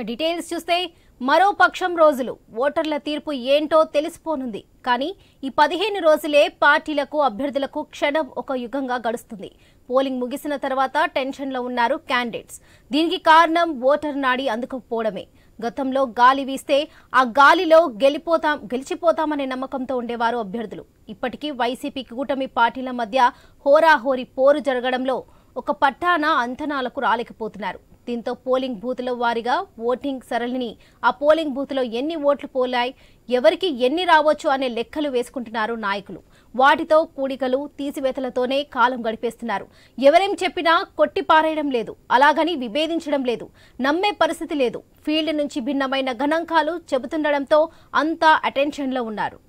Details చూస్తే మరో పక్షం రోజులు ఓటర్ల తీర్పు ఏంటో తెలిసిపోనుంది. కానీ ఈ 15 రోజులే పార్టీలకు అభ్యర్థులకు క్షణం ఒక యుగంగా గడుస్తుంది. పోలింగ్ ముగిసిన తర్వాత టెన్షన్లో ఉన్నారు క్యాండిడేట్స్. దీనికి కారణం ఓటర్ నాడి అందుకోకపోవడమే. గతంలో గాలి వీస్తే ఆ గాలిలో గెలిచిపోతామనే నమ్మకంతో ఉండేవారు అభ్యర్థులు. ఇప్పటికీ వైసీపీ కూటమి పార్టీల మధ్య హోరాహోరీ పోరు జరగడంలో ఒక పట్టాన అంచనాలకు రాలేకపోతున్నారు. దీంతో పోలింగ్ బూత్ల వారీగా ఓటింగ్ సరళిని, ఆ పోలింగ్ బూత్లో ఎన్ని ఓట్లు పోలాయి, ఎవరికి ఎన్ని రావచ్చు అనే లెక్కలు వేసుకుంటున్నారు నాయకులు. వాటితో కూడికలు తీసివేతలతోనే కాలం గడిపేస్తున్నారు. ఎవరేం చెప్పినా కొట్టి పారేయడం లేదు, అలాగని విభేదించడం లేదు, నమ్మే పరిస్థితి లేదు. ఫీల్డ్ నుంచి భిన్నమైన గణాంకాలు చెబుతుండడంతో అంతా అటెన్షన్లో ఉన్నారు.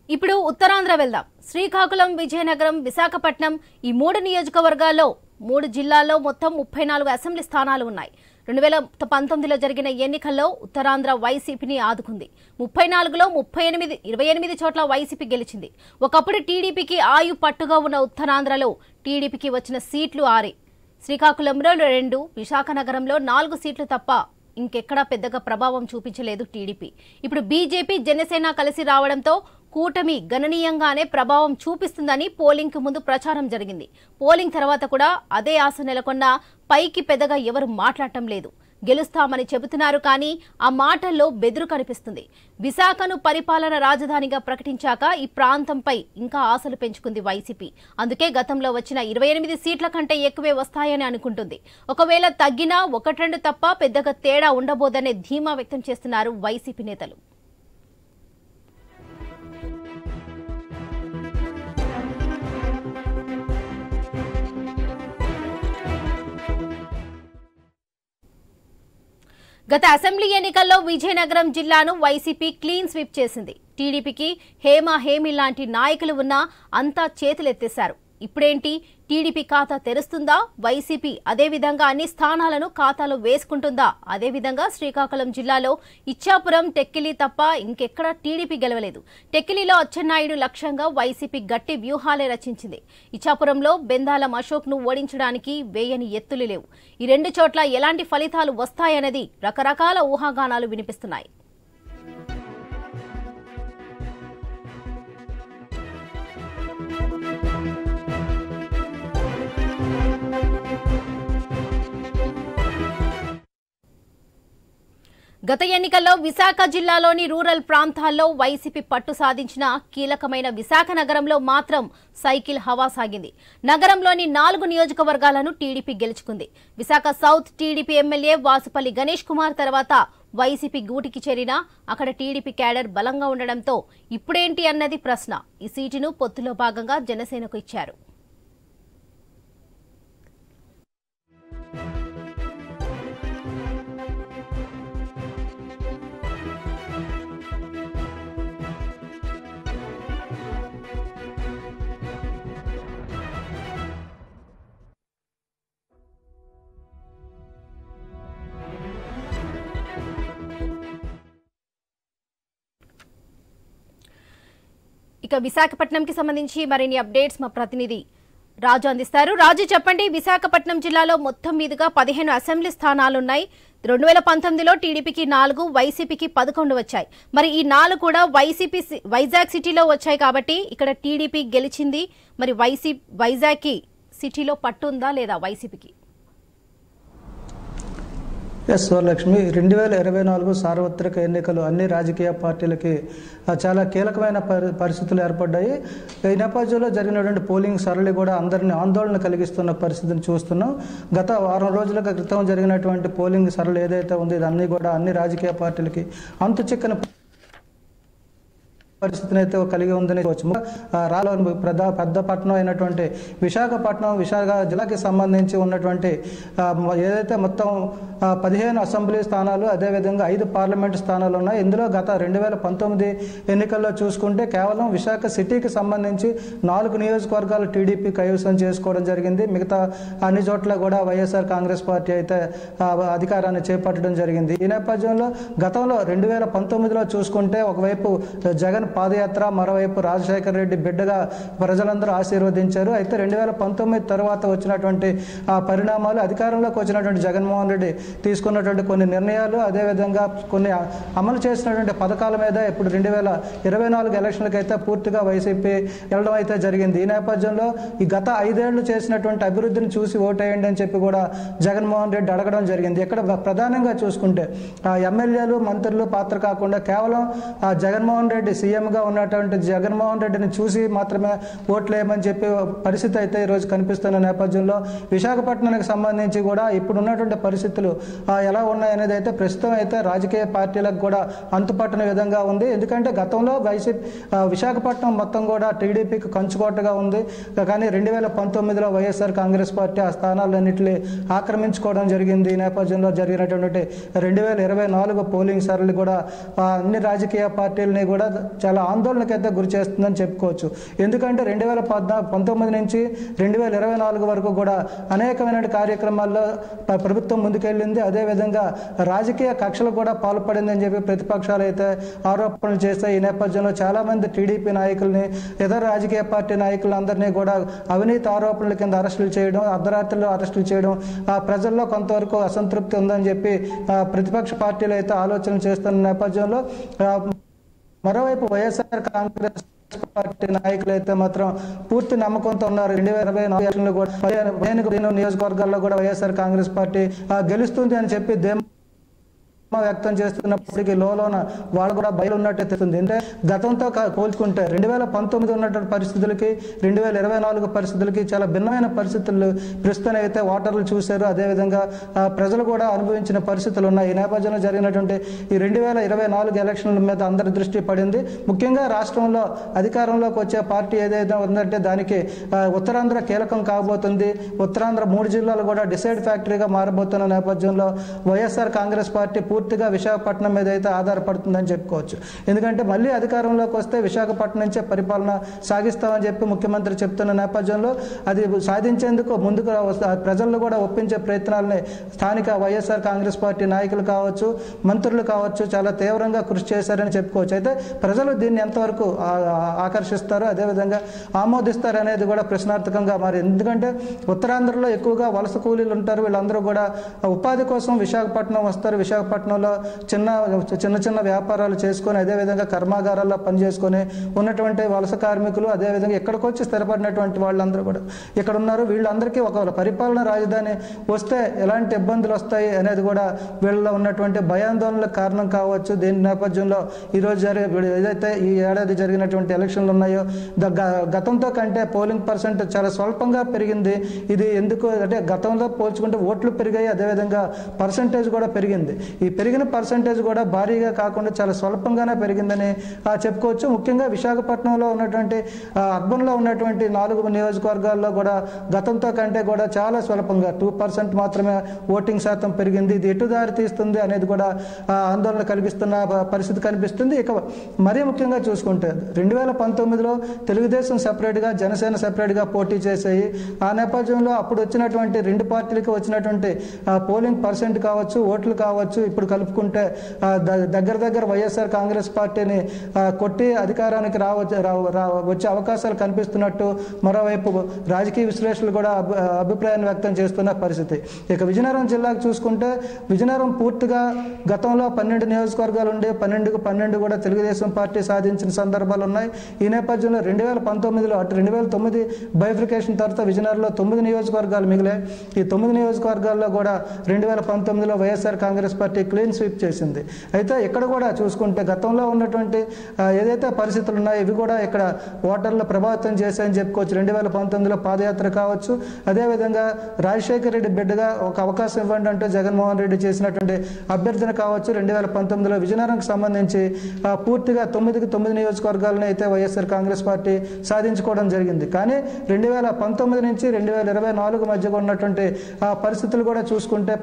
ఇప్పుడు ఉత్తరాంధ్ర వెళ్దాం. శ్రీకాకుళం, విజయనగరం, విశాఖపట్నం ఈ 3 నియోజకవర్గాల్లో 3 జిల్లాల్లో మొత్తం 34 అసెంబ్లీ స్థానాలు ఉన్నాయి. 2019లో జరిగిన ఎన్నికల్లో ఉత్తరాంధ్ర వైసీపీని ఆదుకుంది. 34లో 28 చోట్ల వైసీపీ గెలిచింది. ఒకప్పుడు టీడీపీకి ఆయు పట్టుగా ఉన్న ఉత్తరాంధ్రలో టీడీపీకి వచ్చిన సీట్లు 6. శ్రీకాకుళంలో 2, విశాఖ నగరంలో 4 సీట్లు తప్ప ఇంకెక్కడా పెద్దగా ప్రభావం చూపించలేదు టీడీపీ. ఇప్పుడు బీజేపీ, జనసేన కలిసి రావడంతో కూటమి గణనీయంగానే ప్రభావం చూపిస్తుందని పోలింగ్ కు ముందు ప్రచారం జరిగింది. పోలింగ్ తర్వాత కూడా అదే ఆశ నెలకొన్న పైకి పెద్దగా ఎవరు మాట్లాడటం లేదు. గెలుస్తామని చెబుతున్నారు, కానీ ఆ మాటల్లో బెదురు కనిపిస్తుంది. విశాఖను పరిపాలన రాజధానిగా ప్రకటించాక ఈ ప్రాంతంపై ఇంకా ఆశలు పెంచుకుంది వైసీపీ. అందుకే గతంలో వచ్చిన 28 సీట్ల కంటే ఎక్కువే వస్తాయని అనుకుంటుంది. ఒకవేళ తగ్గినా 1-2 తప్ప పెద్దగా తేడా ఉండబోదనే ధీమా వ్యక్తం చేస్తున్నారు వైసీపీ నేతలు. గత అసెంబ్లీ ఎన్నికల్లో విజయనగరం జిల్లాను వైసీపీ క్లీన్ స్వీప్ చేసింది. టీడీపీకి హేమీ లాంటి నాయకులు ఉన్నా అంతా చేతులెత్తేశారు. ఇప్పుడేంటి, టీడీపీ ఖాతా తెరుస్తుందా? వైసీపీ అదేవిధంగా అన్ని స్థానాలను ఖాతాలో వేసుకుంటుందా? అదేవిధంగా శ్రీకాకుళం జిల్లాలో ఇచ్చాపురం, టెక్కిలి తప్ప ఇంకెక్కడా టీడీపీ గెలవలేదు. టెక్కిలిలో అచ్చెన్నాయుడు లక్ష్యంగా వైసీపీ గట్టి వ్యూహాలే రచించింది. ఇచ్చాపురంలో బెందాలం అశోక్ను ఓడించడానికి వేయని ఎత్తులు లేవు. ఈ 2 చోట్ల ఎలాంటి ఫలితాలు వస్తాయనేది రకరకాల ఊహాగానాలు వినిపిస్తున్నాయి. గత ఎన్నికల్లో విశాఖ జిల్లాలోని రూరల్ ప్రాంతాల్లో వైసీపీ పట్టు సాధించిన కీలకమైన విశాఖ నగరంలో మాత్రం సైకిల్ హవా సాగింది. నగరంలోని 4 నియోజకవర్గాలను టీడీపీ గెలుచుకుంది. Visakha south TDP MLA Vasupalli Ganesh Kumar తర్వాత వైసీపీ గూటికి చేరినా అక్కడ టీడీపీ క్యాడర్ బలంగా ఉండడంతో ఇప్పుడేంటి అన్నది ప్రశ్న. ఈ సీటును పొత్తులో భాగంగా జనసేనకు ఇచ్చారు. ఇక విశాఖపట్నంకి సంబంధించి మరిన్ని అప్డేట్స్ మా ప్రతినిధి రాజు అందిస్తారు. రాజు, చెప్పండి, విశాఖపట్నం జిల్లాలో మొత్తం మీదుగా 15 అసెంబ్లీ స్థానాలున్నాయి. 2019లో టీడీపీకి 4, వైసీపీకి 11 వచ్చాయి. మరి ఈ 4 కూడా వైజాగ్ సిటీలో వచ్చాయి కాబట్టి ఇక్కడ టీడీపీ గెలిచింది. మరి వైజాగ్ సిటీలో పట్టుందా లేదా వైసీపీకి? ఎస్ వరలక్ష్మి, 2024 సార్వత్రిక ఎన్నికలు అన్ని రాజకీయ పార్టీలకి చాలా కీలకమైన పరిస్థితులు ఏర్పడ్డాయి. ఈ నేపథ్యంలో జరిగినటువంటి పోలింగ్ సరళి కూడా అందరినీ ఆందోళన కలిగిస్తున్న పరిస్థితిని చూస్తున్నాం. గత వారం రోజుల క్రితం జరిగినటువంటి పోలింగ్ సరళి ఏదైతే ఉందో ఇదన్నీ కూడా అన్ని రాజకీయ పార్టీలకి అంతు చిక్కని పరిస్థితిని అయితే కలిగి ఉందని రాలోని పెద్ద పట్టణం అయినటువంటి విశాఖపట్నం జిల్లాకి సంబంధించి ఉన్నటువంటి ఏదైతే మొత్తం 15 అసెంబ్లీ స్థానాలు అదేవిధంగా 5 పార్లమెంటు స్థానాలు ఉన్నాయి. ఇందులో గత 2019 ఎన్నికల్లో చూసుకుంటే కేవలం విశాఖ సిటీకి సంబంధించి 4 నియోజకవర్గాలు టీడీపీ కైవసం చేసుకోవడం జరిగింది. మిగతా అన్ని చోట్ల కూడా వైఎస్ఆర్ కాంగ్రెస్ పార్టీ అయితే అధికారాన్ని చేపట్టడం జరిగింది. ఈ నేపథ్యంలో గతంలో 2019లో చూసుకుంటే ఒకవైపు జగన్ పాదయాత్ర, మరోవైపు రాజశేఖర రెడ్డి బిడ్డగా ప్రజలందరూ ఆశీర్వదించారు. అయితే 2019 తర్వాత వచ్చినటువంటి ఆ పరిణామాలు, అధికారంలోకి వచ్చినటువంటి జగన్మోహన్ రెడ్డి తీసుకున్నటువంటి కొన్ని నిర్ణయాలు, అదేవిధంగా కొన్ని అమలు చేసినటువంటి పథకాల మీద ఇప్పుడు 2024 ఎలక్షన్లకు అయితే పూర్తిగా వైసీపీ వెళ్ళడం అయితే జరిగింది. ఈ నేపథ్యంలో ఈ గత 5 ఏళ్లు చేసినటువంటి అభివృద్ధిని చూసి ఓటేయండి అని చెప్పి కూడా జగన్మోహన్ రెడ్డి అడగడం జరిగింది. ఇక్కడ ప్రధానంగా చూసుకుంటే ఎమ్మెల్యేలు, మంత్రులు పాత్ర కాకుండా కేవలం జగన్మోహన్ రెడ్డి సీఎంగా ఉన్నటువంటి జగన్మోహన్ రెడ్డిని చూసి మాత్రమే ఓట్లేయమని చెప్పి పరిస్థితి అయితే ఈరోజు కనిపిస్తున్న నేపథ్యంలో విశాఖపట్నానికి సంబంధించి కూడా ఇప్పుడు ఉన్నటువంటి పరిస్థితులు ఎలా ఉన్నాయనేది అయితే ప్రస్తుతం అయితే రాజకీయ పార్టీలకు కూడా అంతుపట్టని విధంగా ఉంది. ఎందుకంటే గతంలో విశాఖపట్నం మొత్తం కూడా టీడీపీకి కంచుకోటగా ఉంది. కానీ 2019లో వైఎస్ఆర్ కాంగ్రెస్ పార్టీ ఆ స్థానాలన్నింటినీ ఆక్రమించుకోవడం జరిగింది. ఈ నేపథ్యంలో జరిగినటువంటి 2024 పోలింగ్ సరళి కూడా అన్ని రాజకీయ పార్టీలని కూడా చాలా ఆందోళనకైతే గురి చేస్తుందని చెప్పుకోవచ్చు. ఎందుకంటే 2019 నుంచి 2024 వరకు కూడా అనేకమైన కార్యక్రమాల్లో ప్రభుత్వం ముందుకెళ్ళింది. అదేవిధంగా రాజకీయ కక్షలు కూడా పాల్పడిందని చెప్పి ప్రతిపక్షాలు అయితే ఆరోపణలు చేస్తాయి. ఈ నేపథ్యంలో చాలా మంది టీడీపీ నాయకుల్ని, ఇతర రాజకీయ పార్టీ నాయకులందరినీ కూడా అవినీతి ఆరోపణల కింద అరెస్టులు చేయడం, అర్ధరాత్రిలో అరెస్టులు చేయడం ప్రజల్లో కొంతవరకు అసంతృప్తి ఉందని చెప్పి ప్రతిపక్ష పార్టీలు అయితే ఆలోచనలు చేస్తున్న నేపథ్యంలో మరోవైపు వైఎస్ఆర్ కాంగ్రెస్ పార్టీ నాయకులు అయితే మాత్రం పూర్తి నమ్మకంతో ఉన్నారు. 2024 కూడా నియోజకవర్గాల్లో కూడా వైఎస్ఆర్ కాంగ్రెస్ పార్టీ గెలుస్తుంది అని చెప్పి వ్యక్తం చేస్తున్నప్పటికీ లోన వాళ్ళు కూడా బయలు ఉన్నట్టు తెలుస్తుంది. అంటే గతంతో పోల్చుకుంటే 2019 ఉన్నటువంటి పరిస్థితులకి 2024 పరిస్థితులకి చాలా భిన్నమైన పరిస్థితులు ప్రస్తుతం అయితే ఓటర్లు చూశారు. అదేవిధంగా ప్రజలు కూడా అనుభవించిన పరిస్థితులు ఉన్నాయి. ఈ నేపథ్యంలో జరిగినటువంటి ఈ 2024 ఎలక్షన్ల మీద అందరి దృష్టి పడింది. ముఖ్యంగా రాష్ట్రంలో అధికారంలోకి వచ్చే పార్టీ ఏదైతే ఉందంటే దానికి ఉత్తరాంధ్ర కీలకం కాబోతుంది. ఉత్తరాంధ్ర 3 జిల్లాలు కూడా డిసైడ్ ఫ్యాక్టరీగా మారబోతున్న నేపథ్యంలో వైఎస్ఆర్ కాంగ్రెస్ పార్టీ పూర్తిగా విశాఖపట్నం మీద అయితే ఆధారపడుతుందని చెప్పుకోవచ్చు. ఎందుకంటే మళ్ళీ అధికారంలోకి వస్తే విశాఖపట్నం నుంచే పరిపాలన సాగిస్తామని చెప్పి ముఖ్యమంత్రి చెప్తున్న నేపథ్యంలో అది సాధించేందుకు ముందుకు ప్రజలను కూడా ఒప్పించే ప్రయత్నాలని స్థానిక వైఎస్ఆర్ కాంగ్రెస్ పార్టీ నాయకులు కావచ్చు, మంత్రులు కావచ్చు చాలా తీవ్రంగా కృషి చేశారని చెప్పుకోవచ్చు. అయితే ప్రజలు దీన్ని ఎంతవరకు ఆకర్షిస్తారు, అదేవిధంగా ఆమోదిస్తారు అనేది కూడా ప్రశ్నార్థకంగా మారింది. ఎందుకంటే ఉత్తరాంధ్రలో ఎక్కువగా వలస కూలీలు ఉంటారు. వీళ్ళందరూ కూడా ఉపాధి కోసం విశాఖపట్నం వస్తారు. విశాఖపట్నంలో చిన్న వ్యాపారాలు చేసుకొని అదేవిధంగా కర్మాగారాల్లో పనిచేసుకొని ఉన్నటువంటి వలస కార్మికులు, అదేవిధంగా ఎక్కడికి వచ్చి స్థిరపడినటువంటి వాళ్ళందరూ కూడా ఇక్కడ ఉన్నారు. వీళ్ళందరికీ ఒక పరిపాలన రాజధాని వస్తే ఎలాంటి ఇబ్బందులు వస్తాయి అనేది కూడా వీళ్ళలో ఉన్నటువంటి భయాందోళనలకు కారణం కావచ్చు. దీని నేపథ్యంలో ఈరోజు ఏదైతే ఈ ఏడాది జరిగినటువంటి ఎలక్షన్లు ఉన్నాయో గతంతో కంటే పోలింగ్ పర్సెంట్ చాలా స్వల్పంగా పెరిగింది. ఇది ఎందుకు అంటే గతంలో పోల్చుకుంటే ఓట్లు పెరిగాయి, అదేవిధంగా పర్సెంటేజ్ కూడా పెరిగింది. ఈ పెరిగిన పర్సెంటేజ్ కూడా భారీగా కాకుండా చాలా స్వల్పంగానే పెరిగిందని చెప్పుకోవచ్చు. ముఖ్యంగా విశాఖపట్నంలో ఉన్నటువంటి అర్బన్లో ఉన్నటువంటి 4 నియోజకవర్గాల్లో కూడా గతంతో కంటే కూడా చాలా స్వల్పంగా 2% మాత్రమే ఓటింగ్ శాతం పెరిగింది. ఇది ఎటు దారి తీస్తుంది అనేది కూడా ఆందోళన కలిగిస్తున్న పరిస్థితి కనిపిస్తుంది. ఇక మరీ ముఖ్యంగా చూసుకుంటే 2019లో తెలుగుదేశం సెపరేట్గా, జనసేన సెపరేట్గా పోటీ చేసాయి. ఆ నేపథ్యంలో అప్పుడు వచ్చినటువంటి 2 పార్టీలకి వచ్చినటువంటి పోలింగ్ పర్సెంట్ కావచ్చు, ఓట్లు కావచ్చు ఇప్పుడు కలుపుకుంటే దగ్గర వైఎస్ఆర్ కాంగ్రెస్ పార్టీని కొట్టి అధికారానికి వచ్చే అవకాశాలు కనిపిస్తున్నట్టు మరోవైపు రాజకీయ విశ్లేషకులు కూడా అభిప్రాయాన్ని వ్యక్తం చేస్తున్న పరిస్థితి. ఇక విజయనగరం జిల్లాకు చూసుకుంటే విజయనగరం పూర్తిగా గతంలో 12 నియోజకవర్గాలు ఉండే 12కు 12 కూడా తెలుగుదేశం పార్టీ సాధించిన సందర్భాలు ఉన్నాయి. ఈ నేపథ్యంలో 2019లో అటు 2009 బైఫ్రికేషన్ తర్వాత విజయనగరంలో 9 నియోజకవర్గాలు మిగిలాయి. ఈ 9 నియోజకవర్గాల్లో కూడా 2019లో YSR Congress party clean sweep చేసింది. అయితే ఇక్కడ కూడా చూసుకుంటే గతంలో ఉన్నటువంటి ఏదైతే పరిస్థితులు ఉన్నాయో ఇవి కూడా ఇక్కడ ఓటర్లు ప్రభావితం చేశాయని చెప్పుకోవచ్చు. 2019లో పాదయాత్ర కావచ్చు, అదేవిధంగా రాజశేఖర రెడ్డి బిడ్డగా ఒక అవకాశం ఇవ్వండి అంటూ జగన్మోహన్ రెడ్డి చేసినటువంటి అభ్యర్థన కావచ్చు. 2019లో విజయనగరంకి సంబంధించి పూర్తిగా 9 నియోజకవర్గాలను అయితే వైఎస్ఆర్ కాంగ్రెస్ పార్టీ సాధించుకోవడం జరిగింది. కానీ 2019 నుంచి 2024 మధ్య ఉన్నటువంటి పరిస్థితులు కూడా చూసుకుంటే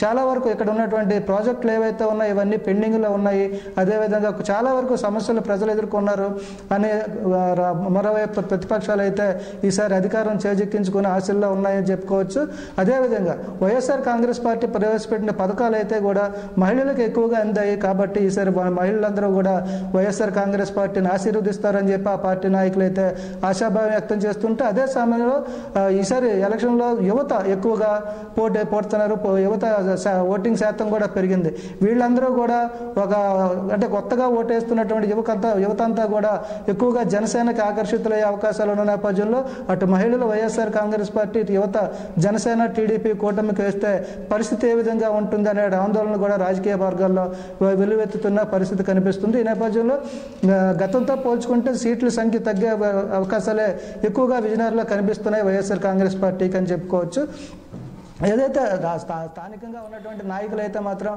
చాలా వరకు ఇక్కడ ఉన్నటువంటి ప్రాజెక్టులు ఏవైతే ఉన్నాయో ఇవన్నీ పెండింగ్లో ఉన్నాయి. అదేవిధంగా చాలా వరకు సమస్యలు ప్రజలు ఎదుర్కొన్నారు అని మరోవైపు ప్రతిపక్షాలు అయితే ఈసారి అధికారం చేజిక్కించుకునే ఆశల్లో ఉన్నాయని చెప్పుకోవచ్చు. అదేవిధంగా వైఎస్ఆర్ కాంగ్రెస్ పార్టీ ప్రవేశపెట్టిన పథకాలు అయితే కూడా మహిళలకు ఎక్కువగా అందాయి. కాబట్టి ఈసారి మహిళలందరూ కూడా వైఎస్ఆర్ కాంగ్రెస్ పార్టీని ఆశీర్వదిస్తారని చెప్పి ఆ పార్టీ నాయకులు అయితే ఆశాభావం వ్యక్తం చేస్తుంటే, అదే సమయంలో ఈసారి ఎలక్షన్లో యువత ఎక్కువగా పోతున్నారు. యువత ఓటింగ్ శాతం కూడా పెరిగింది. వీళ్ళందరూ కూడా అంటే కొత్తగా ఓటేస్తున్నటువంటి యువత అంతా కూడా ఎక్కువగా జనసేనకి ఆకర్షితులయ్యే అవకాశాలు ఉన్న నేపథ్యంలో అటు మహిళలు వైఎస్ఆర్ కాంగ్రెస్ పార్టీ, ఇటు యువత జనసేన టీడీపీ కూటమికి వేస్తే పరిస్థితి ఏ విధంగా ఉంటుంది అనే ఆందోళన కూడా రాజకీయ వర్గాల్లో వెలువెత్తుతున్న పరిస్థితి కనిపిస్తుంది. ఈ నేపథ్యంలో గతంతో పోల్చుకుంటే సీట్ల సంఖ్య తగ్గే అవకాశాలే ఎక్కువగా విజయనగరంలో కనిపిస్తున్నాయి వైఎస్ఆర్ కాంగ్రెస్ పార్టీకి అని చెప్పుకోవచ్చు. ఏదైతే స్థానికంగా ఉన్నటువంటి నాయకులు అయితే మాత్రం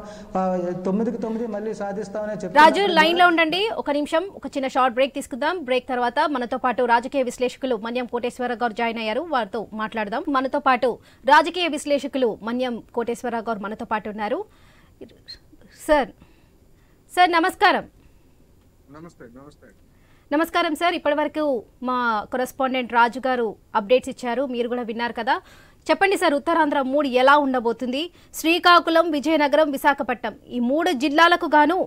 9కి 9 మళ్ళీ సాధిస్తామని చెప్పారు. రాజు లైన్ లో ఉండండి, ఒక నిమిషం, ఒక చిన్న షార్ట్ బ్రేక్ తీసుకుందాం. బ్రేక్ తర్వాత మనతో పాటు రాజకీయ విశ్లేషకులు మన్యం కోటేశ్వరరావు గారు జాయిన్ అయ్యారు, వారితో మాట్లాడదాం. మనతో పాటు రాజకీయ విశ్లేషకులు మన్యం కోటేశ్వరరావు గారు మనతో పాటు ఉన్నారు. సార్ నమస్కారం. నమస్కారం సార్. ఇప్పటి వరకు మా కరెస్పాండెంట్ రాజు గారు అప్డేట్స్ ఇచ్చారు, మీరు కూడా విన్నారు కదా. చెప్పండి సార్, ఉత్తరాంధ్ర 3 ఎలా ఉండబోతుంది? శ్రీకాకుళం, విజయనగరం, విశాఖపట్నం ఈ 3 జిల్లాలకు గాను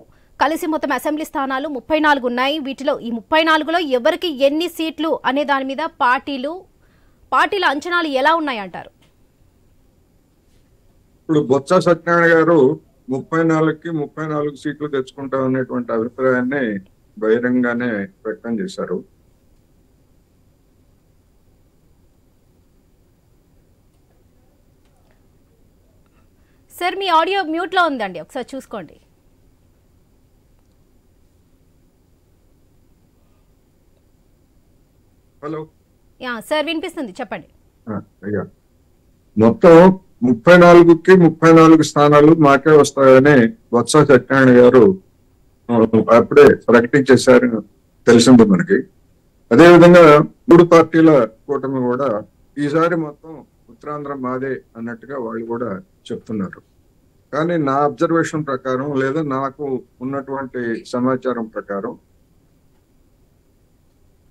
కలిసి మొత్తం అసెంబ్లీ స్థానాలు 34 ఉన్నాయి. వీటిలో ఈ 34లో ఎవరికి ఎన్ని సీట్లు అనే దాని మీద పార్టీల అంచనాలు ఎలా ఉన్నాయంటారు? ఇప్పుడు బొత్స సత్యనారాయణ గారు 34కి 34 సీట్లు తెచ్చుకుంటాం అనేటువంటి అభిప్రాయాన్ని బహిరంగానే వ్యక్తం చేశారు. సార్ మీ ఆడియో మ్యూట్ లో ఉందండి, ఒకసారి చూసుకోండి. హలో సార్ వినిపిస్తుంది, చెప్పండి. మొత్తం 34కి 34 స్థానాలు మాకే వస్తాయని బొత్స సత్యనారాయణ గారు అప్పుడే ప్రకటించేశారని తెలిసింది మనకి. అదేవిధంగా 3 పార్టీల కూటమి కూడా ఈసారి మొత్తం ఉత్తరాంధ్ర మాదే అన్నట్టుగా వాళ్ళు కూడా చెప్తున్నారు. కానీ నా అబ్జర్వేషన్ ప్రకారం లేదా నాకు ఉన్నటువంటి సమాచారం ప్రకారం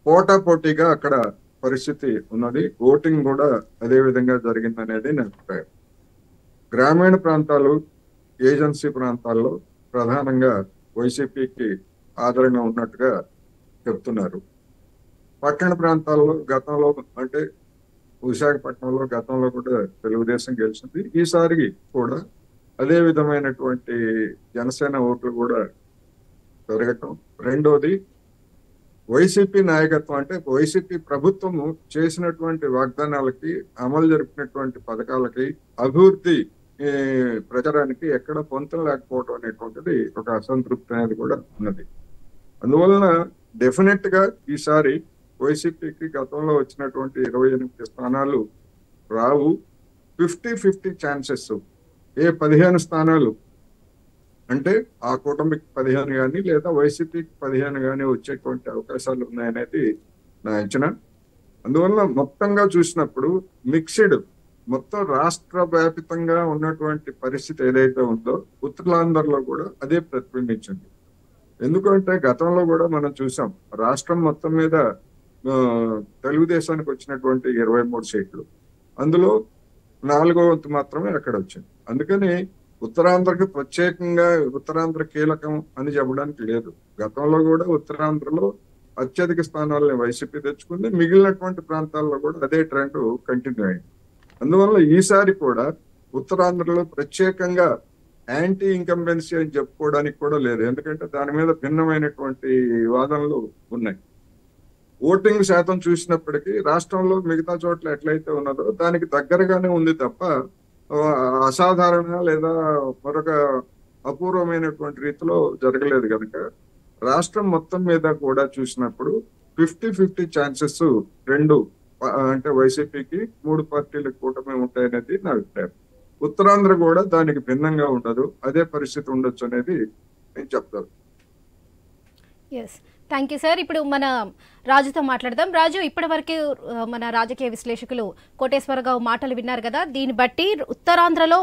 పోటాపోటీగా అక్కడ పరిస్థితి ఉన్నది. ఓటింగ్ కూడా అదే విధంగా జరిగిందనేది నా అభిప్రాయం. గ్రామీణ ప్రాంతాలు, ఏజెన్సీ ప్రాంతాల్లో ప్రధానంగా వైసీపీకి ఆదరణ ఉన్నట్టుగా చెప్తున్నారు. పట్టణ ప్రాంతాల్లో గతంలో అంటే విశాఖపట్నంలో గతంలో కూడా తెలుగుదేశం గెలిచింది. ఈసారి కూడా అదే విధమైనటువంటి జనసేన ఓట్లు కూడా పెరగటం. రెండోది వైసీపీ నాయకత్వం అంటే వైసీపీ ప్రభుత్వము చేసినటువంటి వాగ్దానాలకి, అమలు జరిపినటువంటి పథకాలకి, అభివృద్ధి ప్రచారానికి ఎక్కడ పొంతం లేకపోవడం అనేటువంటిది ఒక అసంతృప్తి అనేది కూడా ఉన్నది. అందువలన డెఫినెట్ గా ఈసారి వైసీపీకి గతంలో వచ్చినటువంటి 28 స్థానాలు రావు. 50-50 ఛాన్సెస్. 15 స్థానాలు అంటే ఆ కూటమికి 15 కానీ లేదా వైసీపీకి 15 కానీ వచ్చేటువంటి అవకాశాలు ఉన్నాయనేది నా అంచనా. అందువల్ల మొత్తంగా చూసినప్పుడు మిక్స్డ్ మొత్తం రాష్ట్ర వ్యాపితంగా ఉన్నటువంటి పరిస్థితి ఏదైతే ఉందో ఉత్తరాంధ్రలో కూడా అదే ప్రతిబింబించింది. ఎందుకంటే గతంలో కూడా మనం చూసాం రాష్ట్రం మొత్తం మీద తెలుగుదేశానికి వచ్చినటువంటి 23 సీట్లు, అందులో 4వ వంతు మాత్రమే అక్కడ వచ్చింది. అందుకని ఉత్తరాంధ్రకి ప్రత్యేకంగా ఉత్తరాంధ్ర కీలకం అని చెప్పడానికి లేదు. గతంలో కూడా ఉత్తరాంధ్రలో అత్యధిక స్థానాలని వైసీపీ తెచ్చుకుంది. మిగిలినటువంటి ప్రాంతాల్లో కూడా అదే ట్రెండ్ కంటిన్యూ అయింది. అందువల్ల ఈసారి కూడా ఉత్తరాంధ్రలో ప్రత్యేకంగా యాంటీ ఇన్కంబెన్సీ అని చెప్పుకోవడానికి కూడా లేదు. ఎందుకంటే దాని మీద భిన్నమైనటువంటి వాదనలు ఉన్నాయి. ఓటింగ్ శాతం చూసినప్పటికీ రాష్ట్రంలో మిగతా చోట్ల ఎట్లయితే ఉన్నదో దానికి దగ్గరగానే ఉంది తప్ప అసాధారణ లేదా మరొక అపూర్వమైనటువంటి రీతిలో జరగలేదు కనుక రాష్ట్రం మొత్తం మీద కూడా చూసినప్పుడు 50-50 ఛాన్సెస్ రెండు అంటే వైసీపీకి 3 పార్టీల కూటమి ఉంటాయనేది నా అభిప్రాయం. ఉత్తరాంధ్ర కూడా దానికి భిన్నంగా ఉండదు, అదే పరిస్థితి ఉండొచ్చు అనేది నేను చెప్తాను. Yes, thank you sir. ఇప్పుడు మన రాజుతో మాట్లాడదాం. రాజు, ఇప్పటి వరకు మన రాజకీయ విశ్లేషకులు కోటేశ్వరరావు మాటలు విన్నారు కదా, దీన్ని బట్టి ఉత్తరాంధ్రలో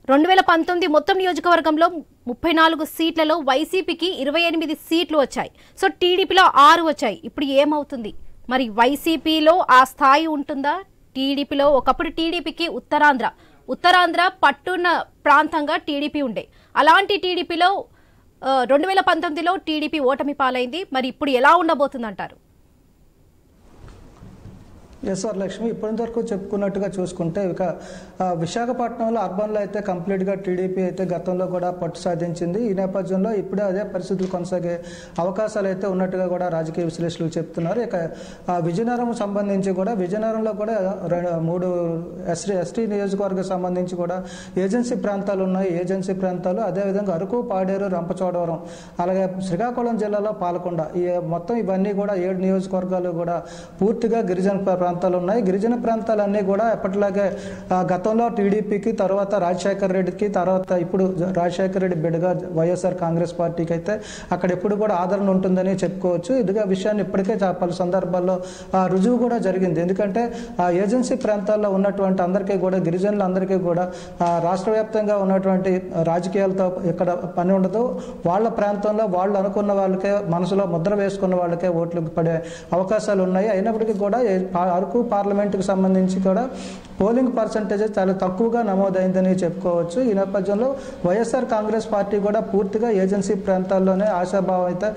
2019 మొత్తం నియోజకవర్గంలో 34 సీట్లలో వైసీపీకి 28 సీట్లు వచ్చాయి. సో టీడీపీలో 6 వచ్చాయి. ఇప్పుడు ఏమవుతుంది మరి? వైసీపీలో ఆ స్థాయి ఉంటుందా? టీడీపీలో ఒకప్పుడు టీడీపీకి ఉత్తరాంధ్ర పట్టున్న ప్రాంతంగా టీడీపీ ఉండే, అలాంటి టీడీపీలో 2019లో టీడీపీ ఓటమి పాలైంది. మరి ఇప్పుడు ఎలా ఉండబోతుంది అంటారు? ఎస్ వరలక్ష్మి, ఇప్పటివరకు చెప్పుకున్నట్టుగా చూసుకుంటే ఇక విశాఖపట్నంలో అర్బన్లో అయితే కంప్లీట్గా టీడీపీ అయితే గతంలో కూడా పట్టు సాధించింది. ఈ నేపథ్యంలో ఇప్పుడే అదే పరిస్థితులు కొనసాగే అవకాశాలు అయితే ఉన్నట్టుగా కూడా రాజకీయ విశ్లేషకులు చెప్తున్నారు. ఇక విజయనగరం సంబంధించి కూడా విజయనగరంలో కూడా 3 ఎస్టీ నియోజకవర్గం సంబంధించి కూడా ఏజెన్సీ ప్రాంతాలు ఉన్నాయి. ఏజెన్సీ ప్రాంతాలు అదేవిధంగా అరకు, పాడేరు, రంపచోడవరం, అలాగే శ్రీకాకుళం జిల్లాలో పాలకొండ, ఈ మొత్తం ఇవన్నీ కూడా 7 నియోజకవర్గాలు కూడా పూర్తిగా గిరిజన ప్రాంతాలు ఉన్నాయి. గిరిజన ప్రాంతాలన్నీ కూడా ఎప్పటిలాగే గతంలో టీడీపీకి, తర్వాత రాజశేఖర రెడ్డికి, తర్వాత ఇప్పుడు రాజశేఖర రెడ్డి బిడ్డగా వైఎస్ఆర్ కాంగ్రెస్ పార్టీకి అయితే అక్కడ ఎప్పుడు కూడా ఆదరణ ఉంటుందని చెప్పుకోవచ్చు. ఇదిగా విషయాన్ని ఇప్పటికే పలు సందర్భాల్లో రుజువు కూడా జరిగింది. ఎందుకంటే ఆ ఏజెన్సీ ప్రాంతాల్లో ఉన్నటువంటి అందరికీ కూడా, గిరిజనులందరికీ కూడా రాష్ట్ర వ్యాప్తంగా ఉన్నటువంటి రాజకీయాలతో ఇక్కడ పని ఉండదు. వాళ్ళ ప్రాంతంలో వాళ్ళు అనుకున్న వాళ్ళకే, మనసులో ముద్ర వేసుకున్న వాళ్ళకే ఓట్లు పడే అవకాశాలు ఉన్నాయి. అయినప్పటికీ కూడా అరకు పార్లమెంటుకు సంబంధించి కూడా పోలింగ్ పర్సంటేజ్ చాలా తక్కువగా నమోదైందని చెప్పుకోవచ్చు. ఈ నేపథ్యంలో వైఎస్ఆర్ కాంగ్రెస్ పార్టీ కూడా పూర్తిగా ఏజెన్సీ ప్రాంతాల్లోనే ఆశాభావం అయితే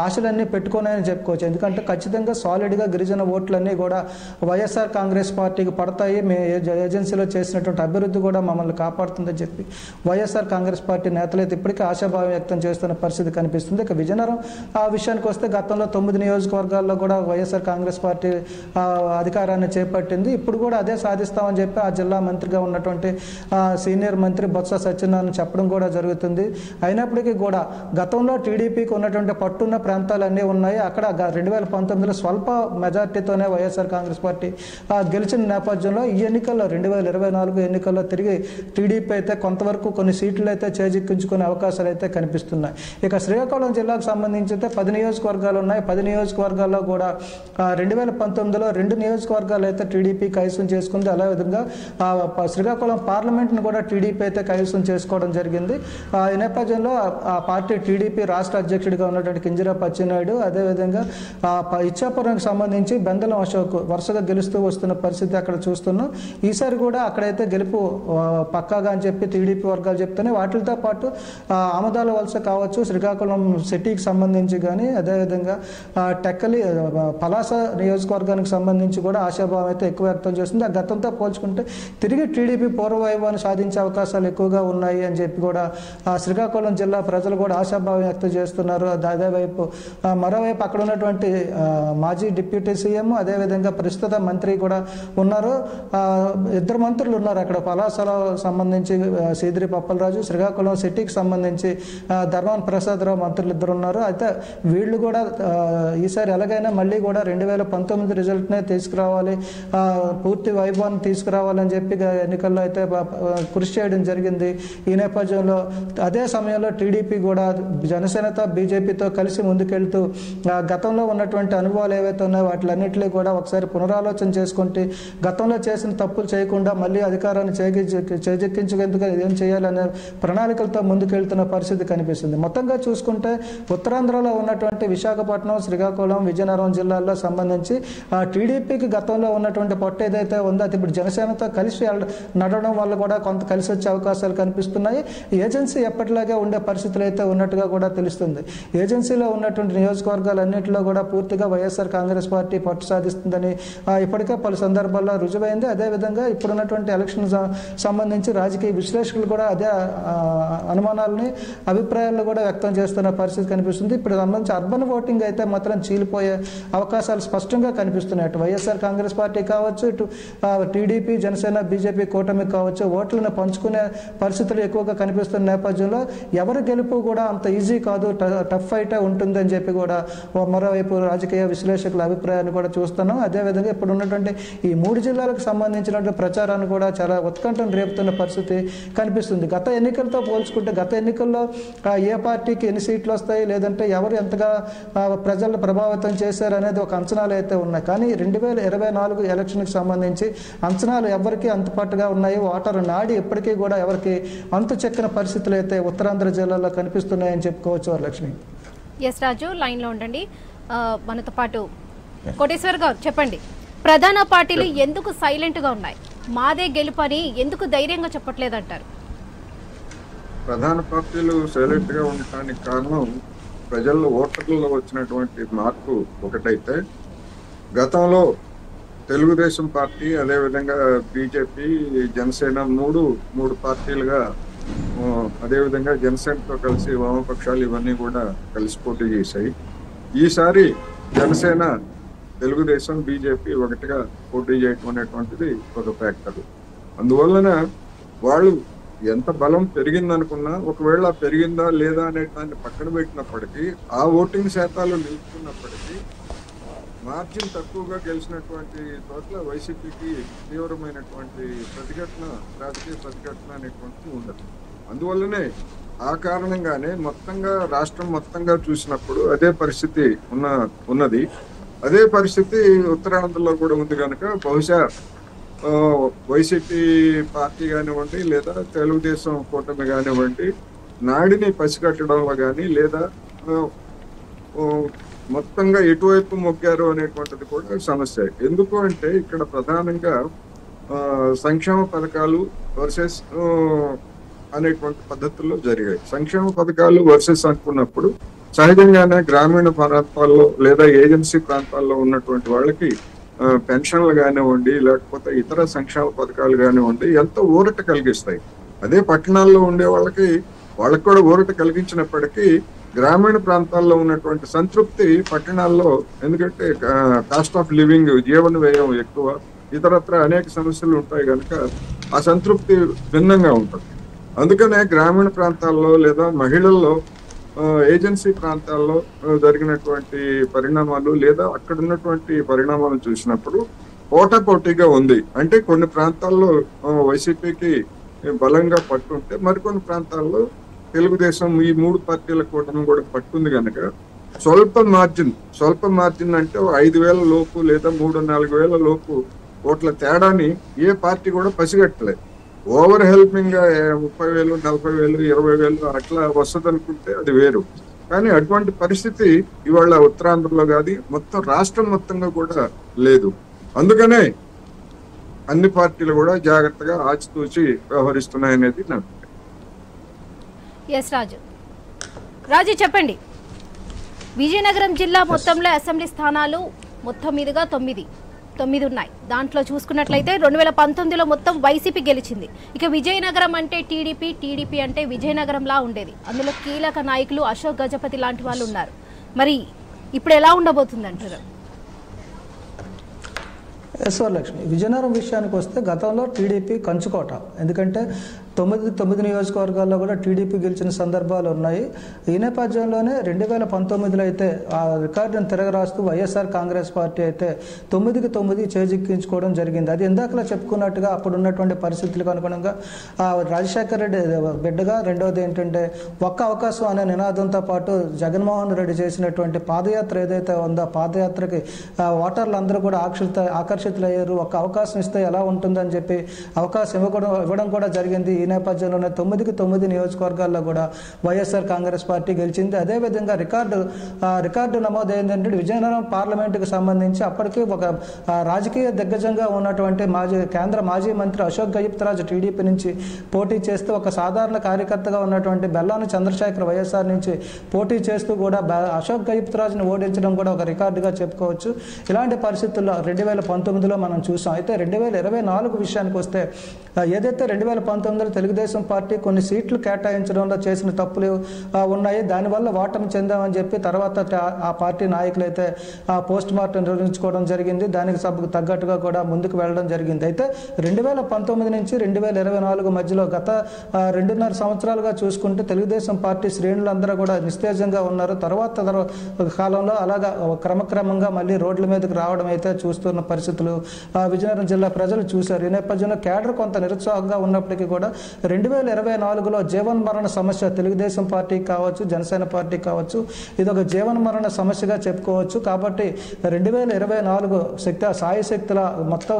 ఆశలన్నీ పెట్టుకున్నాయని చెప్పుకోవచ్చు. ఎందుకంటే ఖచ్చితంగా సాలిడ్గా గిరిజన ఓట్లన్నీ కూడా వైఎస్ఆర్ కాంగ్రెస్ పార్టీకి పడతాయి, మే ఏజెన్సీలో చేసినటువంటి అభివృద్ధి కూడా మమ్మల్ని కాపాడుతుందని చెప్పి వైఎస్ఆర్ కాంగ్రెస్ పార్టీ నేతలైతే ఇప్పటికీ ఆశాభావం వ్యక్తం చేస్తున్న పరిస్థితి కనిపిస్తుంది. ఇక విజయనగరం విషయానికి వస్తే గతంలో 9 నియోజకవర్గాల్లో కూడా వైఎస్ఆర్ కాంగ్రెస్ పార్టీ అధికారాన్ని చేపట్టింది. ఇప్పుడు కూడా అదే సాధిస్తామని చెప్పి ఆ జిల్లా మంత్రిగా ఉన్నటువంటి సీనియర్ మంత్రి బొత్స సత్యనారాయణ చెప్పడం కూడా జరుగుతుంది. అయినప్పటికీ కూడా గతంలో టీడీపీకి ఉన్నటువంటి పట్టున్న ప్రాంతాలన్నీ ఉన్నాయి. అక్కడ 2019లో స్వల్ప మెజార్టీతోనే వైఎస్ఆర్ కాంగ్రెస్ పార్టీ గెలిచిన నేపథ్యంలో ఈ ఎన్నికల్లో 2024 ఎన్నికల్లో తిరిగి టీడీపీ అయితే కొంతవరకు కొన్ని సీట్లు అయితే చేజిక్కించుకునే అవకాశాలు అయితే కనిపిస్తున్నాయి. ఇక శ్రీకాకుళం జిల్లాకు సంబంధించి అయితే 10 నియోజకవర్గాలు ఉన్నాయి. 10 నియోజకవర్గాల్లో కూడా 2019లో 2 నియోజకవర్గాలు అయితే టీడీపీ కైవసం చేసుకుంది. అదేవిధంగా శ్రీకాకుళం పార్లమెంట్ను కూడా టీడీపీ అయితే కైవసం చేసుకోవడం జరిగింది. ఈ నేపథ్యంలో ఆ పార్టీ టీడీపీ రాష్ట్ర అధ్యక్షుడిగా ఉన్నటువంటి కింజరాపు అచ్చెన్నాయుడు, అదేవిధంగా ఇచ్చాపురంకి సంబంధించి బెందలం అశోక్ వరుసగా గెలుస్తూ వస్తున్న పరిస్థితి అక్కడ చూస్తున్నాం. ఈసారి కూడా అక్కడైతే గెలుపు పక్కాగా అని చెప్పి టీడీపీ వర్గాలు చెప్తున్నాయి. వాటితో పాటు ఆమదాల వలస కావచ్చు, శ్రీకాకుళం సిటీకి సంబంధించి కానీ, అదేవిధంగా టెక్కలి పలాస నియోజకవర్గానికి సంబంధించి కూడా ఆశాభావం అయితే ఎక్కువ వ్యక్తం చేస్తుంది. ఆ గతంతో పోల్చుకుంటే తిరిగి టీడీపీ పూర్వవైభవాన్ని సాధించే అవకాశాలు ఎక్కువగా ఉన్నాయి అని చెప్పి కూడా శ్రీకాకుళం జిల్లా ప్రజలు కూడా ఆశాభావం వ్యక్తం చేస్తున్నారు. అదేవైపు మరోవైపు అక్కడ ఉన్నటువంటి మాజీ డిప్యూటీ సీఎం, అదేవిధంగా ప్రస్తుత మంత్రి కూడా ఉన్నారు. 2 మంత్రులు ఉన్నారు అక్కడ. పలాసలో సంబంధించి సీదిరి పప్పలరాజు, శ్రీకాకుళం సిటీకి సంబంధించి ధర్మాన ప్రసాదరావు మంత్రులు 2 ఉన్నారు. అయితే వీళ్ళు కూడా ఈసారి ఎలాగైనా మళ్ళీ కూడా 2019 రిజల్ట్నే తీసుకురావాలి, పూర్తి వైభవాన్ని తీసుకురావాలని చెప్పి ఎన్నికల్లో అయితే కృషి చేయడం జరిగింది. ఈ నేపథ్యంలో అదే సమయంలో టీడీపీ కూడా జనసేనతో, బీజేపీతో కలిసి ముందుకెళ్తూ గతంలో ఉన్నటువంటి అనుభవాలు ఏవైతే ఉన్నాయో వాటిలన్నింటినీ కూడా ఒకసారి పునరాలోచన చేసుకుంటే గతంలో చేసిన తప్పులు చేయకుండా మళ్ళీ అధికారాన్ని చేజెక్కించేందుకు ఏం చేయాలనే ప్రణాళికలతో ముందుకెళ్తున్న పరిస్థితి కనిపిస్తుంది. మొత్తంగా చూసుకుంటే ఉత్తరాంధ్రలో ఉన్నటువంటి విశాఖపట్నం, శ్రీకాకుళం, విజయనగరం జిల్లాల్లో సంబంధించి టీడీపీకి గతంలో ఉన్నటువంటి పట్టు ఏదైతే ఉందో అది ఇప్పుడు జనసేనతో కలిసి నడవడం వల్ల కూడా కొంత కలిసి వచ్చే అవకాశాలు కనిపిస్తున్నాయి. ఏజెన్సీ ఎప్పటిలాగే ఉండే పరిస్థితులు అయితే ఉన్నట్టుగా కూడా తెలుస్తుంది. ఏజెన్సీలో ఉన్నటువంటి నియోజకవర్గాలన్నింటిలో కూడా పూర్తిగా వైఎస్ఆర్ కాంగ్రెస్ పార్టీ పట్టు సాధిస్తుందని ఇప్పటికే పలు సందర్భాల్లో రుజువైంది. అదేవిధంగా ఇప్పుడున్నటువంటి ఎలక్షన్ సంబంధించి రాజకీయ విశ్లేషకులు కూడా అదే అనుమానాలని, అభిప్రాయాలను కూడా వ్యక్తం చేస్తున్న పరిస్థితి కనిపిస్తుంది. ఇప్పుడు సంబంధించి అర్బన్ ఓటింగ్ అయితే మాత్రం చీలిపోయే అవకాశాలు స్పష్టంగా కనిపిస్తున్నాయి. అటు వైఎస్ఆర్ కాంగ్రెస్ పార్టీ కావచ్చు, ఇటు టీడీపీ టీడీపీ జనసేన బీజేపీ కూటమి కావచ్చు ఓట్లను పంచుకునే పరిస్థితులు ఎక్కువగా కనిపిస్తున్న నేపథ్యంలో ఎవరి గెలుపు కూడా అంత ఈజీ కాదు, టఫ్ ఫైటే ఉంటుందని చెప్పి కూడా మరోవైపు రాజకీయ విశ్లేషకుల అభిప్రాయాన్ని కూడా చూస్తున్నాం. అదేవిధంగా ఇప్పుడు ఉన్నటువంటి ఈ 3 జిల్లాలకు సంబంధించినటువంటి ప్రచారాన్ని కూడా చాలా ఉత్కంఠను రేపుతున్న పరిస్థితి కనిపిస్తుంది. గత ఎన్నికలతో పోల్చుకుంటే గత ఎన్నికల్లో ఏ పార్టీకి ఎన్ని సీట్లు వస్తాయి, లేదంటే ఎవరు ఎంతగా ప్రజలను ప్రభావితం చేశారు అనేది ఒక అంచనాలు అయితే ఉన్నాయి. కానీ 2024 ఎలక్షన్కి సంబంధించి అంచనాలు ఎవరికి అంతుపట్టుగా ఉన్నాయి. ఓటరు నాడి ఎప్పటికీ కూడా ఎవరికి అంతు చెక్కిన పరిస్థితులు అయితే ఉత్తరాంధ్ర జిల్లాలో కనిపిస్తున్నాయని చెప్పుకోవచ్చు. వరలక్ష్మి. ఎస్ రాజు, లైన్లో ఉండండి. మనతో పాటు కోటేశ్వర్ గారు చెప్పండి, ప్రధాన పార్టీలు ఎందుకు సైలెంట్గా ఉన్నాయి? మాదే గెలుపని ఎందుకు ధైర్యంగా చెప్పట్లేదంటారు? ప్రధాన పార్టీలు సైలెంట్ గా ఉండటానికి కారణం ప్రజల్లో ఓటర్లలో వచ్చినటువంటి మార్పు ఒకటైతే, గతంలో తెలుగుదేశం పార్టీ అదేవిధంగా బీజేపీ జనసేన మూడు పార్టీలుగా, అదేవిధంగా జనసేనతో కలిసి వామపక్షాలు ఇవన్నీ కూడా కలిసి పోటీ చేశాయి. ఈసారి జనసేన తెలుగుదేశం బీజేపీ ఒకటిగా పోటీ చేయటం అనేటువంటిది ఒక ఫ్యాక్టర్. అందువలన వాళ్ళు ఎంత బలం పెరిగిందనుకున్నా, ఒకవేళ పెరిగిందా లేదా అనే దాన్ని పక్కన పెట్టినప్పటికీ, ఆ ఓటింగ్ శాతాలు నిలుపుకున్నప్పటికీ మార్జిన్ తక్కువగా గెలిచినటువంటి చోట్ల వైసీపీకి తీవ్రమైనటువంటి రాజకీయ ప్రతిఘటన అనేటువంటిది ఉండదు. అందువల్లనే ఆ కారణంగానే మొత్తంగా రాష్ట్రం మొత్తంగా చూసినప్పుడు అదే పరిస్థితి ఉన్నది. అదే పరిస్థితి ఉత్తరాంధ్రలో కూడా ఉంది కనుక బహుశా వైసీపీ పార్టీ కానివ్వండి లేదా తెలుగుదేశం కూటమి కానివ్వండి నాడిని పసిగట్టడంలో కానీ లేదా మొత్తంగా ఎటువైపు మొగ్గారు అనేటువంటిది కూడా సమస్య. ఎందుకు అంటే ఇక్కడ ప్రధానంగా సంక్షేమ పథకాలు వర్సెస్ అనేటువంటి పద్ధతుల్లో జరిగాయి. సంక్షేమ పథకాలు వర్సెస్ అనుకున్నప్పుడు సహజంగానే గ్రామీణ ప్రాంతాల్లో లేదా ఏజెన్సీ ప్రాంతాల్లో ఉన్నటువంటి వాళ్ళకి పెన్షన్లు కానివ్వండి లేకపోతే ఇతర సంక్షేమ పథకాలు కానివ్వండి ఎంతో ఊరట కలిగిస్తాయి. అదే పట్టణాల్లో ఉండే వాళ్ళకి కూడా ఊరట కలిగించినప్పటికీ గ్రామీణ ప్రాంతాల్లో ఉన్నటువంటి సంతృప్తి పట్టణాల్లో, ఎందుకంటే కాస్ట్ ఆఫ్ లివింగ్ జీవన వ్యయం ఎక్కువ, ఇతరత్ర అనేక సమస్యలు ఉంటాయి కనుక ఆ సంతృప్తి భిన్నంగా ఉంటుంది. అందుకనే గ్రామీణ ప్రాంతాల్లో లేదా మహిళల్లో ఏజెన్సీ ప్రాంతాల్లో జరిగినటువంటి పరిణామాలు లేదా అక్కడ ఉన్నటువంటి పరిణామాలు చూసినప్పుడు పోటాపోటీగా ఉంది. అంటే కొన్ని ప్రాంతాల్లో వైసీపీకి బలంగా పట్టుంటే మరికొన్ని ప్రాంతాల్లో తెలుగుదేశం ఈ 3 పార్టీల కూటమి కూడా పట్టుంది కనుక స్వల్ప మార్జిన్ అంటే 5,000 లోపు లేదా 3-4,000 లోపు ఓట్ల తేడాని ఏ పార్టీ కూడా పసిగట్టలేదు. ఓవర్ హెల్పింగ్ గా 30,000, 40,000, 20,000 అట్లా వస్తుంది అనుకుంటే అది వేరు. కానీ అటువంటి పరిస్థితి ఇవాళ ఉత్తరాంధ్రలో కాదు, మొత్తం రాష్ట్రం మొత్తంగా కూడా లేదు. అందుకనే అన్ని పార్టీలు కూడా జాగ్రత్తగా ఆచితూచి వ్యవహరిస్తున్నాయనేది నాకు. ఎస్ రాజు చెప్పండి, విజయనగరం జిల్లా మొత్తంలో అసెంబ్లీ స్థానాలు మొత్తం మీదుగా 9 ఉన్నాయి. దాంట్లో చూసుకున్నట్లయితే 2019లో మొత్తం వైసీపీ గెలిచింది. ఇక విజయనగరం అంటే టీడీపీ అంటే విజయనగరంలా ఉండేది. అందులో కీలక నాయకులు అశోక్ గజపతి లాంటి వాళ్ళు ఉన్నారు. మరి ఇప్పుడు ఎలా ఉండబోతుంది అంటారు? వరలక్ష్మి, విజయనగరం విషయానికి వస్తే గతంలో టీడీపీ కంచుకోట. ఎందుకంటే 9 నియోజకవర్గాల్లో కూడా టీడీపీ గెలిచిన సందర్భాలు ఉన్నాయి. ఈ నేపథ్యంలోనే 2019లో అయితే ఆ రికార్డును తిరగరాస్తూ వైఎస్ఆర్ కాంగ్రెస్ పార్టీ అయితే 9కి 9 చేజిక్కించుకోవడం జరిగింది. అది ఇందాకలా చెప్పుకున్నట్టుగా అప్పుడు ఉన్నటువంటి పరిస్థితులకు అనుగుణంగా రాజశేఖర రెడ్డి బిడ్డగా, రెండవది ఏంటంటే ఒక్క అవకాశం అనే నినాదంతో పాటు జగన్మోహన్ రెడ్డి చేసినటువంటి పాదయాత్ర ఏదైతే ఉందో పాదయాత్రకి ఓటర్లు అందరూ కూడా ఆకర్షితులయ్యారు. ఒక్క అవకాశం ఇస్తే ఎలా ఉంటుందని చెప్పి అవకాశం ఇవ్వడం కూడా జరిగింది. ఈ నేపథ్యంలోనే 9కి 9 నియోజకవర్గాల్లో కూడా వైఎస్ఆర్ కాంగ్రెస్ పార్టీ గెలిచింది. అదేవిధంగా రికార్డు నమోదు ఏంటంటే విజయనగరం పార్లమెంటుకు సంబంధించి అప్పటికి ఒక రాజకీయ దిగ్గజంగా ఉన్నటువంటి కేంద్ర మాజీ మంత్రి అశోక్ గజపతిరాజు టీడీపీ నుంచి పోటీ చేస్తూ ఒక సాధారణ కార్యకర్తగా ఉన్నటువంటి బెల్లాన చంద్రశేఖర్ వైఎస్ఆర్ నుంచి పోటీ చేస్తూ కూడా అశోక్ గజపతిరాజును ఓడించడం కూడా ఒక రికార్డుగా చెప్పుకోవచ్చు. ఇలాంటి పరిస్థితుల్లో 2019లో మనం చూసాం. అయితే 2024 విషయానికి వస్తే ఏదైతే 2019లో తెలుగుదేశం పార్టీ కొన్ని సీట్లు కేటాయించడంలో చేసిన తప్పులు ఉన్నాయి, దానివల్ల ఓటమి చెందామని చెప్పి తర్వాత ఆ పార్టీ నాయకులు అయితే పోస్ట్ మార్టం నిర్వహించుకోవడం జరిగింది. దానికి తగ్గట్టుగా కూడా ముందుకు వెళ్ళడం జరిగింది. అయితే 2019 నుంచి 2024 మధ్యలో గత 2.5 సంవత్సరాలుగా చూసుకుంటే తెలుగుదేశం పార్టీ శ్రేణులందరూ కూడా నిస్తేజంగా ఉన్నారు. తర్వాత కాలంలో అలాగా క్రమక్రమంగా మళ్ళీ రోడ్ల మీదకి రావడం అయితే చూస్తున్న పరిస్థితులు విజయనగరం జిల్లా ప్రజలు చూశారు. ఈ నేపథ్యంలో కేడర్ కొంత నిరుత్సాహంగా ఉన్నప్పటికీ కూడా 2024లో జీవన్ మరణ సమస్య తెలుగుదేశం పార్టీకి కావచ్చు, జనసేన పార్టీకి కావచ్చు, ఇది ఒక జీవన్ మరణ సమస్యగా చెప్పుకోవచ్చు. కాబట్టి 2024 సాయి శక్తుల మొత్తం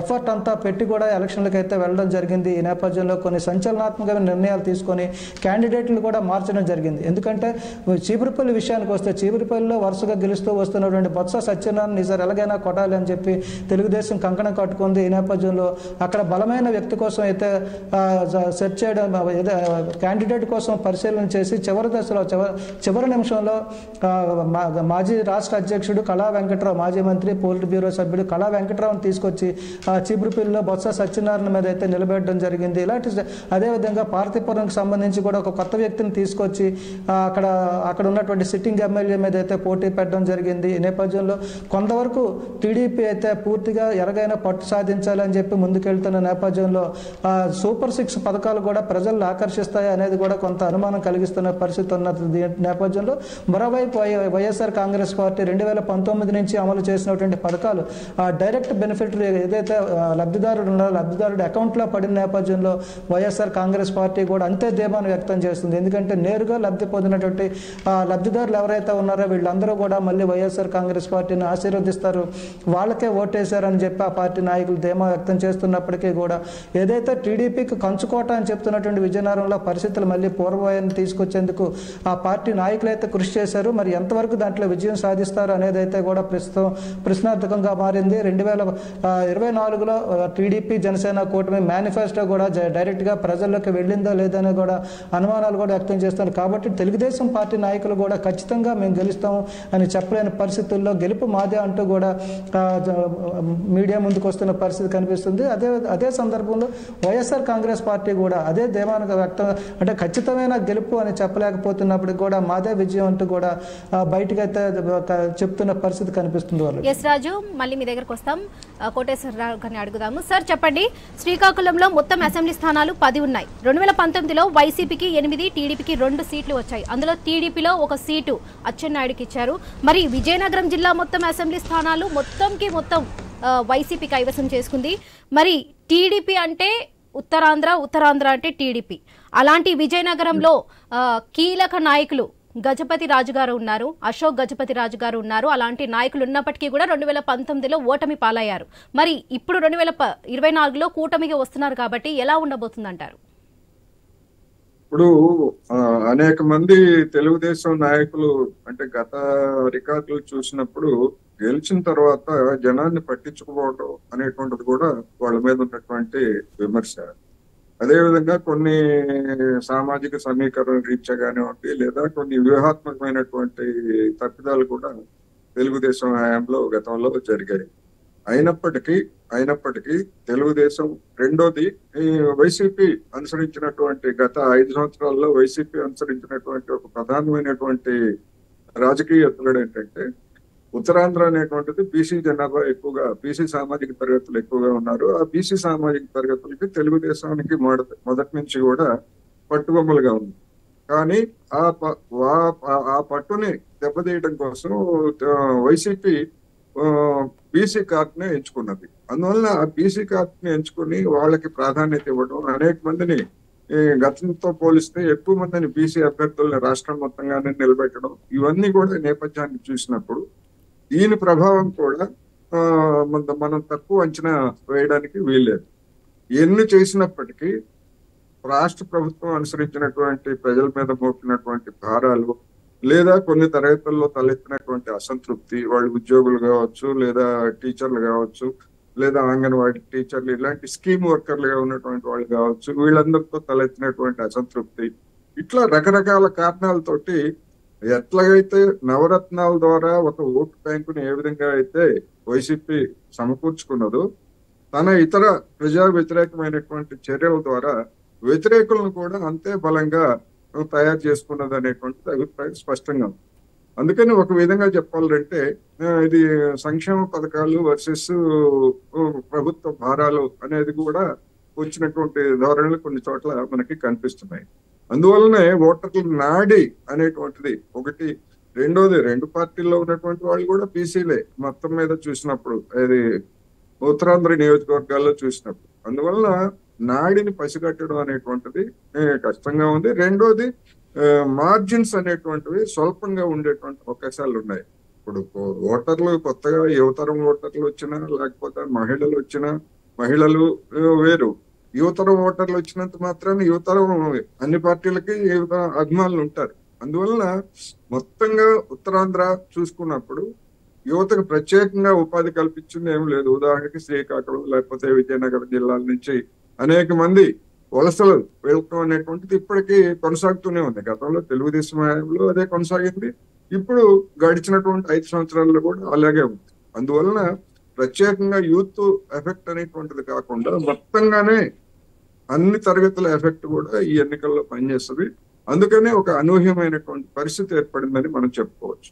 ఎఫర్ట్ అంతా పెట్టి కూడా ఎలక్షన్లకు అయితే వెళ్ళడం జరిగింది. ఈ నేపథ్యంలో కొన్ని సంచలనాత్మకమైన నిర్ణయాలు తీసుకొని క్యాండిడేట్లు కూడా మార్చడం జరిగింది. ఎందుకంటే చీపురుపల్లి విషయానికి వస్తే చీపురుపల్లిలో వరుసగా గెలుస్తూ వస్తున్నటువంటి బొత్స సత్యనారాయణ ఈసారి ఎలాగైనా కొట్టాలి అని చెప్పి తెలుగుదేశం కంకణం కట్టుకుంది. ఈ నేపథ్యంలో అక్కడ బలమైన వ్యక్తి కోసం అయితే సెర్చ్ చేయడం, క్యాండిడేట్ కోసం పరిశీలన చేసి చివరి దశలో చివరి నిమిషంలో మాజీ రాష్ట్ర అధ్యక్షుడు కళా వెంకట్రావు, మాజీ మంత్రి పోలిట్ బ్యూరో సభ్యుడు కళా వెంకట్రావుని తీసుకొచ్చి చీపురుపల్లిలో బొత్స సత్యనారాయణ మీద అయితే నిలబెట్టడం జరిగింది. ఇలాంటి అదేవిధంగా పార్తీపురంకి సంబంధించి కూడా ఒక కొత్త వ్యక్తిని తీసుకొచ్చి అక్కడ ఉన్నటువంటి సిట్టింగ్ ఎమ్మెల్యే మీద అయితే పోటీ పెట్టడం జరిగింది. ఈ నేపథ్యంలో కొంతవరకు టీడీపీ అయితే పూర్తిగా ఎలాగైనా పట్టు సాధించాలని చెప్పి ముందుకెళ్తున్న నేపథ్యంలో సూపర్ 6 పథకాలు కూడా ప్రజలను ఆకర్షిస్తాయి అనేది కూడా కొంత అనుమానం కలిగిస్తున్న పరిస్థితి ఉన్న నేపథ్యంలో మరోవైపు వైఎస్ఆర్ కాంగ్రెస్ పార్టీ 2019 నుంచి అమలు చేసినటువంటి పథకాలు డైరెక్ట్ బెనిఫిట్ ఏదైతే లబ్ధిదారుడు ఉన్నారో లబ్ధిదారుడు అకౌంట్లో పడిన నేపథ్యంలో వైఎస్ఆర్ కాంగ్రెస్ పార్టీ కూడా అంతే ధీమాను వ్యక్తం చేస్తుంది. ఎందుకంటే నేరుగా లబ్ధి పొందినటువంటి లబ్ధిదారులు ఎవరైతే ఉన్నారో వీళ్ళందరూ కూడా మళ్ళీ వైఎస్ఆర్ కాంగ్రెస్ పార్టీని ఆశీర్వదిస్తారు, వాళ్ళకే ఓటేశారని చెప్పి ఆ పార్టీ నాయకులు ధీమా వ్యక్తం చేస్తున్నప్పటికీ కూడా ఏదైతే టీడీపీకి కంచుకోట అని చెప్తున్నటువంటి విజయనగరంలో పరిస్థితులు మళ్ళీ పూర్వవాయిని తీసుకొచ్చేందుకు ఆ పార్టీ నాయకులు అయితే కృషి చేశారు. మరి ఎంతవరకు దాంట్లో విజయం సాధిస్తారు అనేది అయితే కూడా ప్రస్తుతం ప్రశ్నార్థకంగా మారింది. 2024లో టీడీపీ జనసేన కూటమి మేనిఫెస్టో కూడా డైరెక్ట్గా ప్రజల్లోకి వెళ్ళిందో లేదని కూడా అనుమానాలు కూడా వ్యక్తం చేస్తున్నారు. కాబట్టి తెలుగుదేశం పార్టీ నాయకులు కూడా ఖచ్చితంగా మేము గెలుస్తాం అని చెప్పలేని పరిస్థితుల్లో గెలుపు మాదే అంటూ కూడా మీడియా ముందుకు వస్తున్న పరిస్థితి కనిపిస్తుంది. అదే సందర్భంలో వైఎస్ఆర్ కాంగ్రెస్ పార్టీ కూడా అదే ధీమానికి వ్యక్తం అంటే ఖచ్చితమైన గెలుపు అని చెప్పలేకపోతున్నప్పటికీ కూడా మాదే విజయం అంటూ కూడా బయటకైతే చెప్తున్న పరిస్థితి కనిపిస్తుంది. వాళ్ళు ఎస్ రాజు, మళ్ళీ మీ దగ్గరకు వస్తాం. కోటేశ్వరరావు గారిని అడుగుదాము. సార్ చెప్పండి, శ్రీకాకుళంలో మొత్తం అసెంబ్లీ స్థానాలు 10 ఉన్నాయి. 2019లో వైసీపీకి 8, టీడీపీకి 2 సీట్లు వచ్చాయి. అందులో టీడీపీలో 1 సీటు అచ్చెన్నాయుడికి ఇచ్చారు. మరి విజయనగరం జిల్లా మొత్తం అసెంబ్లీ స్థానాలు మొత్తం వైసీపీ కైవసం చేసుకుంది. మరి టీడీపీ అంటే ఉత్తరాంధ్ర అంటే టీడీపీ. అలాంటి విజయనగరంలో కీలక నాయకులు గజపతి రాజు గారు ఉన్నారు, అశోక్ గజపతి రాజు గారు ఉన్నారు. అలాంటి నాయకులు ఉన్నప్పటికీ కూడా 2019లో ఓటమి పాలయ్యారు. మరి ఇప్పుడు 2024లో కూటమిగా వస్తున్నారు కాబట్టి ఎలా ఉండబోతుందంటారు? ఇప్పుడు అనేక మంది తెలుగుదేశం నాయకులు అంటే గత రికార్డులు చూసినప్పుడు గెలిచిన తర్వాత జనాన్ని పట్టించుకోవడం అనేటువంటిది కూడా వాళ్ళ మీద ఉన్నటువంటి విమర్శ. అదేవిధంగా కొన్ని సామాజిక సమీకరణ రీత్యా కానివ్వండి లేదా కొన్ని వ్యూహాత్మకమైనటువంటి తప్పిదాలు కూడా తెలుగుదేశం హయాంలో గతంలో జరిగాయి. అయినప్పటికీ తెలుగుదేశం రెండోది వైసీపీ అనుసరించినటువంటి గత 5 సంవత్సరాల్లో వైసీపీ అనుసరించినటువంటి ఒక ప్రధానమైనటువంటి రాజకీయ ఎత్తుగడ ఏంటంటే ఉత్తరాంధ్ర అనేటువంటిది బీసీ జనాభా ఎక్కువగా, బీసీ సామాజిక తరగతులు ఎక్కువగా ఉన్నారు. ఆ బీసీ సామాజిక తరగతులకి తెలుగుదేశానికి మొదటి నుంచి కూడా పట్టుబొమ్మలుగా ఉంది. కానీ ఆ పట్టుని దెబ్బతీయడం కోసం వైసీపీ బీసీ కార్డుని ఎంచుకున్నది. అందువల్ల ఆ బీసీ కార్డుని ఎంచుకుని వాళ్ళకి ప్రాధాన్యత ఇవ్వడం, అనేక మందిని గతంతో పోలిస్తే ఎక్కువ మందిని బీసీ అభ్యర్థుల్ని రాష్ట్రం మొత్తంగానే నిలబెట్టడం, ఇవన్నీ కూడా నేపథ్యాన్ని చూసినప్పుడు దీని ప్రభావం కూడా మనం తక్కువ అంచనా వేయడానికి వీల్లేదు. ఎన్ని చేసినప్పటికీ రాష్ట్ర ప్రభుత్వం అనుసరించినటువంటి ప్రజల మీద మోపినటువంటి భారాలు లేదా కొన్ని తరగతుల్లో తలెత్తినటువంటి అసంతృప్తి, వాళ్ళు ఉద్యోగులు కావచ్చు లేదా టీచర్లు కావచ్చు లేదా అంగన్వాడీ టీచర్లు ఇలాంటి స్కీమ్ వర్కర్లుగా ఉన్నటువంటి వాళ్ళు కావచ్చు, వీళ్ళందరితో తలెత్తినటువంటి అసంతృప్తి, ఇట్లా రకరకాల కారణాలతోటి ఎట్లాగైతే నవరత్నాల ద్వారా ఒక ఓటు బ్యాంకుని ఏ విధంగా అయితే వైసీపీ సమకూర్చుకున్నదో తన ఇతర ప్రజా వ్యతిరేకమైనటువంటి చర్యల ద్వారా వ్యతిరేకులను కూడా అంతే బలంగా తయారు చేసుకున్నది అనేటువంటిది అభిప్రాయం స్పష్టంగా ఉంది. అందుకని ఒక విధంగా చెప్పాలంటే ఇది సంక్షేమ పథకాలు వర్సెస్ ప్రభుత్వ భారాలు అనేది కూడా వచ్చినటువంటి ధోరణులు కొన్ని చోట్ల మనకి కనిపిస్తున్నాయి. అందువల్లనే ఓటర్ల నాడి అనేటువంటిది ఒకటి. రెండోది, రెండు పార్టీల్లో ఉన్నటువంటి వాళ్ళు కూడా బీసీలే మొత్తం మీద చూసినప్పుడు, అది ఉత్తరాంధ్ర నియోజకవర్గాల్లో చూసినప్పుడు. అందువల్ల నాడిని పసిగట్టడం అనేటువంటిది కష్టంగా ఉంది. రెండోది, మార్జిన్స్ అనేటువంటివి స్వల్పంగా ఉండేటువంటి అవకాశాలు ఉన్నాయి. ఇప్పుడు ఓటర్లు కొత్తగా యువతరం ఓటర్లు వచ్చినా, లేకపోతే మహిళలు వచ్చినా, మహిళలు వేరు, యువతరం ఓటర్లు వచ్చినంత మాత్రాన్ని యువతరం అన్ని పార్టీలకి యువత అభిమానులు ఉంటారు. అందువలన మొత్తంగా ఉత్తరాంధ్ర చూసుకున్నప్పుడు యువతకు ప్రత్యేకంగా ఉపాధి కల్పించింది ఏం లేదు. ఉదాహరణకి శ్రీకాకుళం లేకపోతే విజయనగరం జిల్లాల నుంచి అనేక మంది వలసలు వెళ్తాం అనేటువంటిది ఇప్పటికీ కొనసాగుతూనే ఉంది. గతంలో తెలుగుదేశం హయాంలో అదే కొనసాగింది, ఇప్పుడు గడిచినటువంటి 5 సంవత్సరాల్లో కూడా అలాగే ఉంది. అందువలన ప్రత్యేకంగా యూత్ ఎఫెక్ట్ అనేటువంటిది కాకుండా మొత్తంగానే అన్ని తరగతుల ఎఫెక్ట్ కూడా ఈ ఎన్నికల్లో పనిచేస్తుంది. అందుకనే ఒక అనూహ్యమైనటువంటి పరిస్థితి ఏర్పడిందని మనం చెప్పుకోవచ్చు.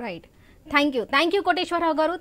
రైట్. థ్యాంక్ యూ కోటేశ్వరరావు గారు.